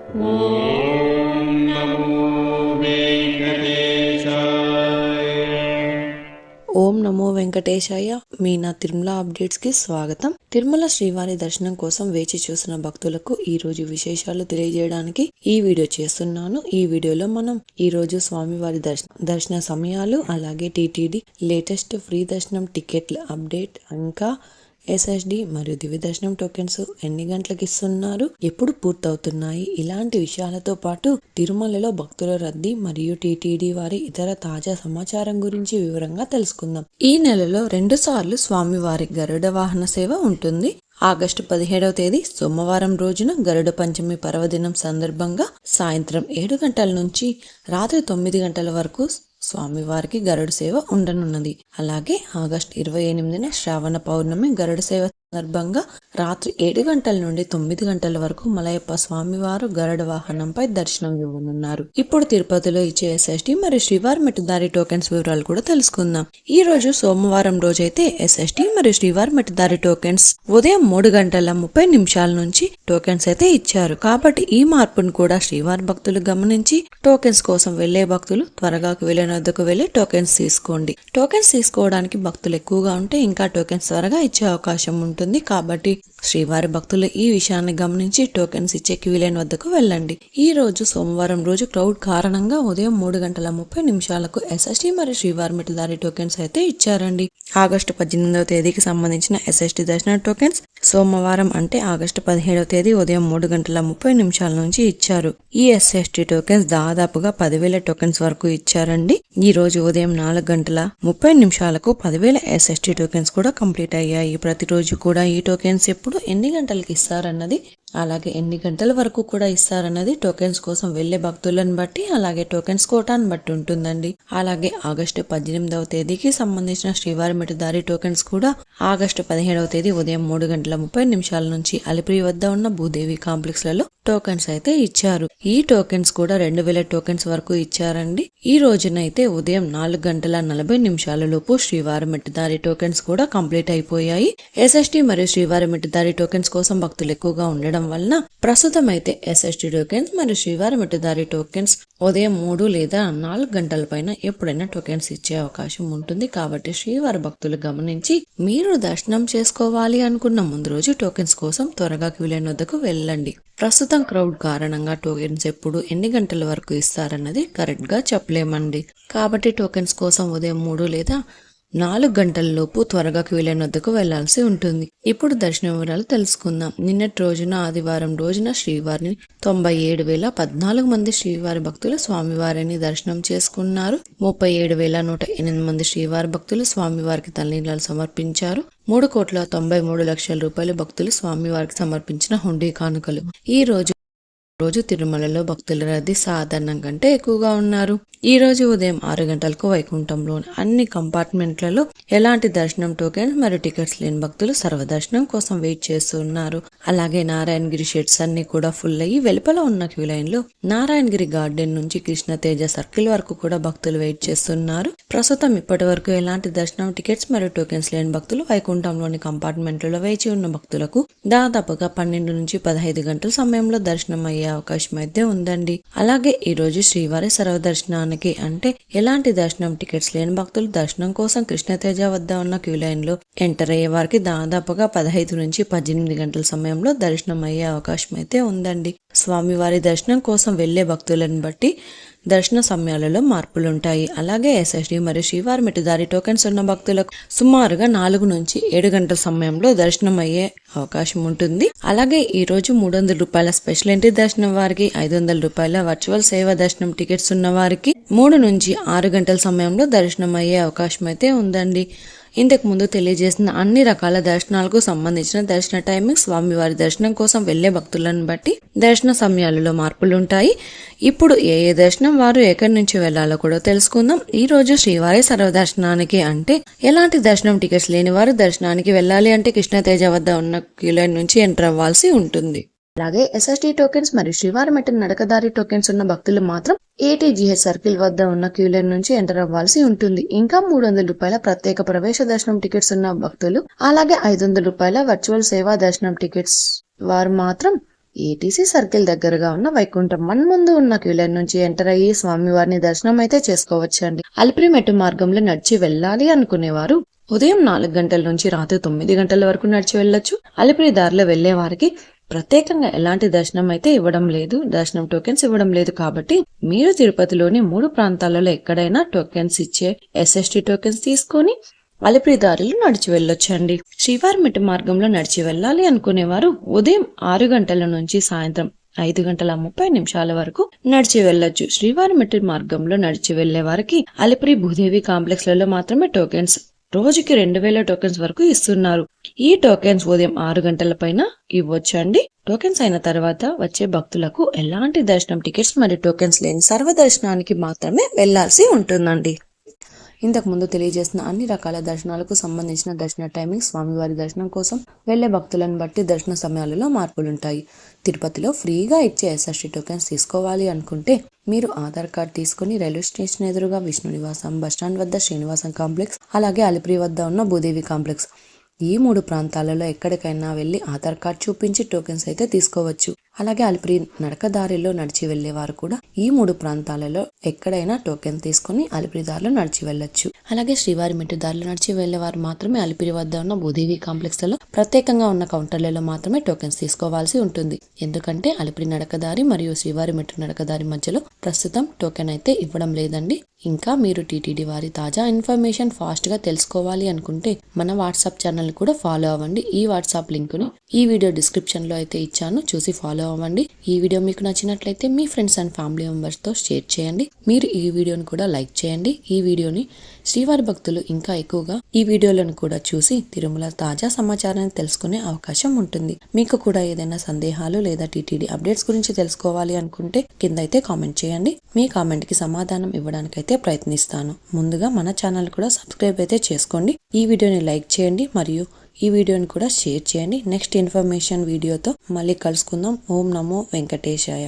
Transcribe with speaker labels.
Speaker 1: ఓం నమో వెంకటేశాయ.
Speaker 2: ఓం నమో వెంకటేశాయ. మీ నా తిరుమల అప్డేట్స్ కి స్వాగతం. తిరుమల శ్రీవారి దర్శనం కోసం వేచి చూసిన భక్తులకు ఈ రోజు విశేషాలు తెలియజేయడానికి ఈ వీడియో చేస్తున్నాను. ఈ వీడియోలో మనం ఈ రోజు స్వామివారి దర్శన సమయాలు, అలాగే టీటీడీ లేటెస్ట్ ఫ్రీ దర్శనం టికెట్ల అప్డేట్, ఇంకా ఎస్ఎస్డి మరియు దివ్య దర్శనం టోకెన్స్ ఎన్ని గంటలకు ఇస్తున్నారు, ఎప్పుడు పూర్తవుతున్నాయి, ఇలాంటి విషయాలతో పాటు తిరుమలలో భక్తుల రద్దీ మరియు టీటీడీ వారి ఇతర తాజా సమాచారం గురించి వివరంగా తెలుసుకుందాం. ఈ నెలలో 2 సార్లు స్వామివారి గరుడ వాహన సేవ ఉంటుంది. ఆగస్టు 17వ తేదీ సోమవారం రోజున గరుడ పంచమి పర్వదినం సందర్భంగా సాయంత్రం 7 గంటల నుంచి రాత్రి 9 గంటల వరకు స్వామివారికి గరుడ సేవ ఉండనున్నది. అలాగే ఆగస్టు 28న శ్రావణ పౌర్ణమి గరుడ సేవ సందర్భంగా రాత్రి 7 గంటల నుండి 9 గంటల వరకు మలయప్ప స్వామివారు గరుడ వాహనంపై దర్శనం ఇవ్వనున్నారు. ఇప్పుడు తిరుపతిలో ఇచ్చే ఎస్ఎస్డి మరియు శ్రీవారి మెట్టుదారి టోకెన్స్ వివరాలు కూడా తెలుసుకుందాం. ఈ రోజు సోమవారం రోజైతే ఎస్ఎస్డి మరియు శ్రీవారి మెట్టుదారి టోకెన్స్ ఉదయం 3:30 నుంచి టోకెన్స్ అయితే ఇచ్చారు. కాబట్టి ఈ మార్పును కూడా శ్రీవారి భక్తులు గమనించి టోకెన్స్ కోసం వెళ్లే భక్తులు త్వరగా క్యూలైన్ వద్దకు వెళ్లి టోకెన్స్ తీసుకోండి. టోకెన్స్ తీసుకోవడానికి భక్తులు ఎక్కువగా ఉంటే ఇంకా టోకెన్స్ త్వరగా ఇచ్చే అవకాశం ఉంటుంది. కాబట్టి శ్రీవారి భక్తులు ఈ విషయాన్ని గమనించి టోకెన్స్ ఇచ్చే క్యూలైన్ వద్దకు వెళ్ళండి. ఈ రోజు సోమవారం రోజు క్రౌడ్ కారణంగా ఉదయం 3:30 ఎస్ఎస్డి మరియు శ్రీవారి మెట్టుదారి టోకెన్స్ అయితే ఇచ్చారండి. ఆగస్టు 18వ తేదీకి సంబంధించిన ఎస్ఎస్డి దర్శన టోకెన్స్ సోమవారం అంటే ఆగస్టు 17వ తేదీ ఉదయం 3:30 నుంచి ఇచ్చారు. ఈ ఎస్ఎస్డి టోకెన్స్ దాదాపుగా 10,000 టోకెన్స్ వరకు ఇచ్చారండి. ఈ రోజు ఉదయం 4:30 10,000 ఎస్ఎస్డి టోకెన్స్ కూడా కంప్లీట్ అయ్యాయి. ప్రతిరోజు కూడా ఈ టోకెన్స్ ఎప్పుడు ఎన్ని గంటలకు ఇస్తారన్నది, అలాగే ఎన్ని గంటల వరకు కూడా ఇస్తారన్నది టోకెన్స్ కోసం వెళ్లే భక్తులను బట్టి, అలాగే టోకెన్స్ కోటాను బట్టి ఉంటుందండి. అలాగే ఆగస్టు 18వ తేదీకి సంబంధించిన శ్రీవారి మెట్టుదారి టోకెన్స్ కూడా ఆగస్టు 17వ తేదీ ఉదయం 3:30 నుంచి అలిపిరి వద్ద ఉన్న భూదేవి కాంప్లెక్స్ లలో టోకెన్స్ అయితే ఇచ్చారు. ఈ టోకెన్స్ కూడా 2,000 టోకెన్స్ వరకు ఇచ్చారండి. ఈ రోజునైతే ఉదయం 4:40 లోపు శ్రీవారి మెట్టుదారి టోకెన్స్ కూడా కంప్లీట్ అయిపోయాయి. ఎస్ఎస్డి మరియు శ్రీవారి మెట్టుదారి టోకెన్స్ కోసం భక్తులు ఎక్కువగా ఉండడం వలన ప్రస్తుతం అయితే ఎస్ఎస్డి టోకెన్స్ మరియు శ్రీవారి మెట్టుదారి టోకెన్స్ ఉదయం 3 లేదా 4 గంటల పైన ఎప్పుడైనా టోకెన్స్ ఇచ్చే అవకాశం ఉంటుంది. కాబట్టి శ్రీవారి భక్తులు గమనించి మీరు దర్శనం చేసుకోవాలి అనుకున్న ముందు రోజు టోకెన్స్ కోసం త్వరగా క్యూలైన్ వద్దకు వెళ్ళండి. ప్రస్తుతం క్రౌడ్ కారణంగా టోకెన్స్ ఎప్పుడు ఎన్ని గంటల వరకు ఇస్తారన్నది కరెక్ట్ గా చెప్పలేమండి. కాబట్టి టోకెన్స్ కోసం ఉదయం 3 లేదా 4 గంటల లోపు త్వరగా క్యూలైన్ వద్దకు వెళ్లాల్సి ఉంటుంది. ఇప్పుడు దర్శన వివరాలు తెలుసుకుందాం. నిన్నటి రోజున ఆదివారం రోజున శ్రీవారిని 97,014 మంది శ్రీవారి భక్తులు స్వామివారిని దర్శనం చేసుకున్నారు. 37,108 మంది శ్రీవారి భక్తులు స్వామివారికి తలనీలాలు సమర్పించారు. 3,93,00,000 రూపాయలు భక్తులు స్వామివారికి సమర్పించిన హుండీ కానుకలు. ఈ రోజు తిరుమలలో భక్తుల రద్దీ సాధారణం కంటే ఎక్కువగా ఉన్నారు. ఈ రోజు ఉదయం 6 గంటలకు వైకుంఠంలోని అన్ని కంపార్ట్మెంట్లలో ఎలాంటి దర్శనం టోకెన్స్ మరియు టికెట్స్ లేని భక్తులు సర్వదర్శనం కోసం వెయిట్ చేస్తున్నారు. అలాగే నారాయణగిరి షెడ్స్ అన్ని కూడా ఫుల్ అయ్యి వెలుపల ఉన్న క్యూలైన్ లో నారాయణగిరి గార్డెన్ నుంచి కృష్ణతేజ సర్కిల్ వరకు కూడా భక్తులు వెయిట్ చేస్తున్నారు. ప్రస్తుతం ఇప్పటి వరకు ఎలాంటి దర్శనం టికెట్స్ మరియు టోకెన్స్ లేని భక్తులు వైకుంఠంలోని కంపార్ట్మెంట్లలో వేచి ఉన్న భక్తులకు దాదాపుగా 12 నుంచి 15 గంటల సమయంలో దర్శనం అయ్యే అవకాశం అయితే ఉందండి. అలాగే ఈ రోజు శ్రీవారి సర్వదర్శనానికి అంటే ఎలాంటి దర్శనం టికెట్స్ లేని భక్తులు దర్శనం కోసం కృష్ణతేజ వద్ద ఉన్న క్యూలైన్ లో ఎంటర్ అయ్యే వారికి దాదాపుగా 15 నుంచి 18 గంటల సమయంలో దర్శనం అయ్యే అవకాశం అయితే ఉందండి. స్వామివారి దర్శనం కోసం వెళ్లే భక్తులను బట్టి దర్శన సమయాలలో మార్పులుంటాయి. అలాగే ఎస్ఎస్డి మరియు శ్రీవారి మెట్టుదారి టోకెన్స్ ఉన్న భక్తులకు సుమారుగా 4 నుంచి 7 గంటల సమయంలో దర్శనం అయ్యే అవకాశం ఉంటుంది. అలాగే ఈ రోజు 300 రూపాయల స్పెషల్ ఎంట్రీ దర్శనం వారికి, 500 రూపాయల వర్చువల్ సేవ దర్శనం టికెట్స్ ఉన్న వారికి 3 నుంచి 6 గంటల సమయంలో దర్శనం అయ్యే అవకాశం అయితే ఉందండి. ఇంతకు ముందు తెలియజేసిన అన్ని రకాల దర్శనాలకు సంబంధించిన దర్శన టైమింగ్ స్వామివారి దర్శనం కోసం వెళ్లే భక్తులను బట్టి దర్శన సమయాలలో మార్పులుంటాయి. ఇప్పుడు ఏ దర్శనం వారు ఎక్కడి నుంచి వెళ్లాలో కూడా తెలుసుకుందాం. ఈ రోజు శ్రీవారి సర్వదర్శనానికి అంటే ఎలాంటి దర్శనం టికెట్స్ లేని వారు దర్శనానికి వెళ్ళాలి అంటే కృష్ణతేజ వద్ద ఉన్న క్యూలైన్ నుంచి ఎంటర్ అవ్వాల్సి ఉంటుంది. అలాగే ఎస్ఎస్డి టోకెన్స్ మరియు శ్రీవారి మెట్టు నడకదారి టోకెన్స్ ఉన్న భక్తులు మాత్రం ఏటీజీహెచ్ సర్కిల్ వద్ద ఉన్న క్యూలైన్ నుంచి ఎంటర్ అవ్వాల్సి ఉంటుంది. ఇంకా 300 రూపాయల ప్రత్యేక ప్రవేశ దర్శనం టికెట్స్ ఉన్న భక్తులు, అలాగే 500 రూపాయల వర్చువల్ సేవా దర్శనం టికెట్స్ వారు మాత్రం ఏటీసీ సర్కిల్ దగ్గరగా ఉన్న వైకుంఠం ముందు ఉన్న క్యూ లైన్ నుంచి ఎంటర్ అయ్యి స్వామివారిని దర్శనం అయితే చేసుకోవచ్చండి. అలిపిరి మెట్టు మార్గంలో నడిచి వెళ్ళాలి అనుకునేవారు ఉదయం 4 గంటల నుంచి రాత్రి 9 గంటల వరకు నడిచి వెళ్ళొచ్చు. అలిపిరి దారిలో వెళ్లే వారికి ప్రత్యేకంగా ఎలాంటి దర్శనం అయితే ఇవ్వడం లేదు, దర్శనం టోకెన్స్ ఇవ్వడం లేదు. కాబట్టి మీరు తిరుపతిలోని 3 ప్రాంతాలలో ఎక్కడైనా టోకెన్స్ ఇచ్చే SST టోకెన్స్ తీసుకొని అలిపిరి దారిలో నడిచి వెళ్ళొచ్చండి. శ్రీవారి మెట్టు మార్గంలో నడిచి వెళ్ళాలి అనుకునేవారు ఉదయం 6 గంటల నుంచి సాయంత్రం 5:30 వరకు నడిచి వెళ్ళొచ్చు. శ్రీవారి మెట్టు మార్గంలో నడిచి వెళ్లే వారికి అలిపిరి భూదేవి కాంప్లెక్స్ లలో మాత్రమే టోకెన్స్ రోజుకి 2000 టోకెన్స్ వరకు ఇస్తున్నారు. ఈ టోకెన్స్ ఉదయం 6 గంటల పైన ఇవ్వచ్చండి. టోకెన్స్ అయిన తర్వాత వచ్చే భక్తులకు ఎలాంటి దర్శనం టికెట్స్ మరియు టోకెన్స్ లేని సర్వదర్శనానికి మాత్రమే వెళ్లాల్సి ఉంటుందండి. ఇంతకు ముందు తెలియజేసిన అన్ని రకాల దర్శనాలకు సంబంధించిన దర్శన టైమింగ్, స్వామివారి దర్శనం కోసం వెళ్లే భక్తులను బట్టి దర్శన సమయాలలో మార్పులుంటాయి. తిరుపతిలో ఫ్రీగా ఇచ్చే SST టోకెన్స్ తీసుకోవాలి అనుకుంటే మీరు ఆధార్ కార్డ్ తీసుకుని రైల్వే స్టేషన్ ఎదురుగా విష్ణు నివాసం, బస్టాండ్ వద్ద శ్రీనివాసం కాంప్లెక్స్, అలాగే అలిపిరి వద్ద ఉన్న భూదేవి కాంప్లెక్స్ ఈ 3 ప్రాంతాలలో ఎక్కడికైనా వెళ్లి ఆధార్ కార్డ్ చూపించి టోకెన్స్ అయితే తీసుకోవచ్చు. అలాగే అలిపిరి నడక దారిలో నడిచి వెళ్లేవారు కూడా ఈ 3 ప్రాంతాలలో ఎక్కడైనా టోకెన్ తీసుకుని అలిపిరి దారిలో నడిచి వెళ్ళొచ్చు. అలాగే శ్రీవారి మెట్టు దారిలో నడిచి వెళ్లేవారు మాత్రమే అలిపిరి వద్ద ఉన్న భూదేవి కాంప్లెక్స్ లలో ప్రత్యేకంగా ఉన్న కౌంటర్లలో మాత్రమే టోకెన్స్ తీసుకోవాల్సి ఉంటుంది. ఎందుకంటే అలిపిరి నడకదారి మరియు శ్రీవారి మెట్టు నడకదారి మధ్యలో ప్రస్తుతం టోకెన్ అయితే ఇవ్వడం లేదండి. ఇంకా మీరు టీటీడీ వారి తాజా ఇన్ఫర్మేషన్ ఫాస్ట్ గా తెలుసుకోవాలి అనుకుంటే మన వాట్సాప్ ఛానల్ కూడా ఫాలో అవ్వండి. ఈ వాట్సాప్ లింక్ ని ఈ వీడియో డిస్క్రిప్షన్ లో అయితే ఇచ్చాను, చూసి ఫాలో అవ్వండి. ఈ వీడియో మీకు నచ్చినట్లయితే మీ ఫ్రెండ్స్ అండ్ ఫ్యామిలీ మెంబర్స్ తో షేర్ చేయండి. మీరు ఈ వీడియోని కూడా లైక్ చేయండి. ఈ వీడియోని శ్రీవారి భక్తులు ఇంకా ఎక్కువగా ఈ వీడియోలను కూడా చూసి తిరుమల తాజా సమాచారాన్ని తెలుసుకునే అవకాశం ఉంటుంది. మీకు కూడా ఏదైనా సందేహాలు లేదా టీటీడీ అప్డేట్స్ గురించి తెలుసుకోవాలి అనుకుంటే కింద అయితే కామెంట్ చేయండి. మీ కామెంట్ కి సమాధానం ఇవ్వడానికైతే ప్రయత్నిస్తాను. ముందుగా మన ఛానల్ కూడా సబ్స్క్రైబ్ అయితే చేసుకోండి. ఈ వీడియోని లైక్ చేయండి మరియు ఈ వీడియోని కూడా షేర్ చేయండి. నెక్స్ట్ ఇన్ఫర్మేషన్ వీడియోతో మళ్ళీ కలుసుకుందాం. ఓం నమో వెంకటేశాయ.